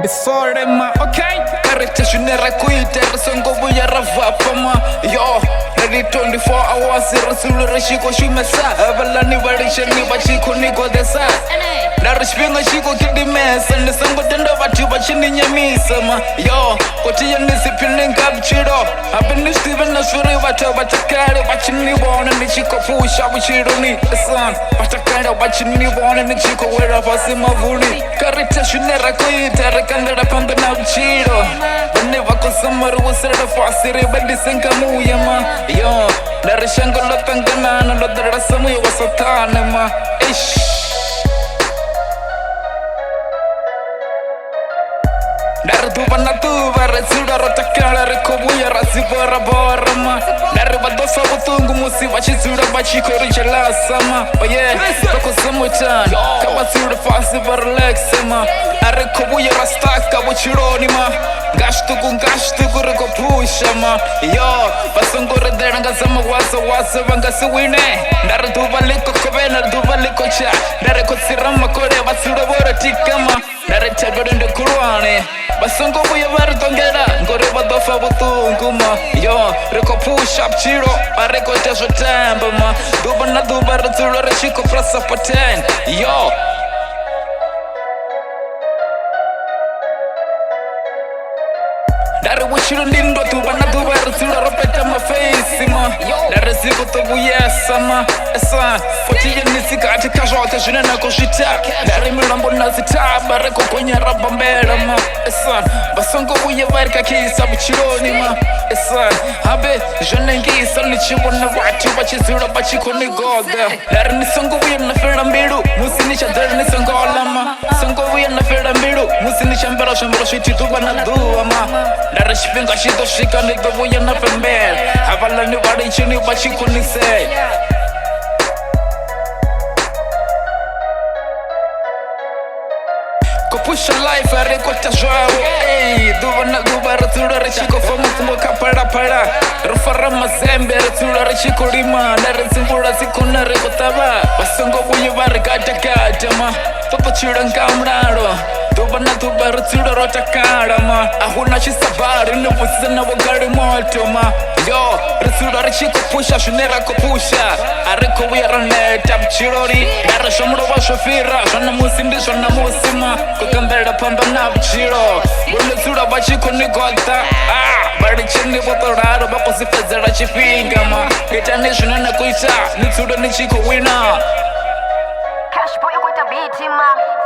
Disole ma, okay? Karitashunera kuite, songo buya rava ma. Yo, ready 24 hours, rasulura shiko shumesa. Avalani varishani bachiko niko desa. Narishpinga shiko kidimesa, nisango tenda vati bachini nyamisa ma. Yo, koti ya nisipini ngabchiro. Abini Steven na shuri vata batakari bachini wana nichiko pusha buchiro ni esan. Batakari bachini wana nichiko wera pasi mavuni. Karitashunera kuite, kandara panda na uchiro. Whenever kusamaru wasera fasiri badi senka muya ma. Yo, narishango lotangana na lodara samu ya wasatane ma. Ish. Narduba na tuba resura rotakala rekobuya rasibora bora ma. Narba dosa butungu musiba chizura bachikori chala sama. Oh yeah, toko samutan. Kabasura fasi relax ma. Arekobuya rastaka buchironi ma. Gashtugu reko pusha ma. Yo, basungore deranga sama wasa vanga suwine. Narduba liko kobe narduba liko cha. Nareko sirama kore basura bora tikama. Narechagore ndokurwane. Basongo buya barutongera ngore badofa butungu ma. Yo, reko push up chiro areko tesho tamba ma. Duba na duba ratura rechiko prasa paten. Yo, Dare wachiro ndindo tuba na duba ratura ropeta ma face ma. Dare ziko tobu yesa ma. Esa, foti ya nisika ati kashote shine na koshita. Dare milambo na zitaba reko kwenye raba mbera ma. Esa, basongo buya varika kisa buchironi ma. Esa, habe, jone ngisa nichibo na watu bachizura bachiko ni goga. Dare nisongo buya na fera mbiru, musinisha dare nisongo alama. Songo buya na fera mbiru, musinisha mbero shiti tuba na duwa ma. Dare shipinga shito shika ni dobuya na pembel. Havala ni wari chini bachiko ni se. Pusha life areko tajao. Ey, duba na duba ratura rechiko famu kumboka para. Rufara mazembe ratura rechiko lima. Nare zimbura zikuna reko taba. Basongo buye barigata gata ma. Toto chiranga mraro. Duba na duba ratura rota kara ma. Ahuna chisabari nubusa na wagari moto ma. Yo, ratura rechiko pusha shunera ko pusha. Areko wiyarane tabchirori. Nare shomro wa shofira. Shona musindi shona musima. Kambera pamba na buchiro. Bule sura bachiko ni gota. Bari chini botoraro bako sifezera chipinga ma. International na kuita. Ni sura ni chiko winner. Cash boy kuita beat ma.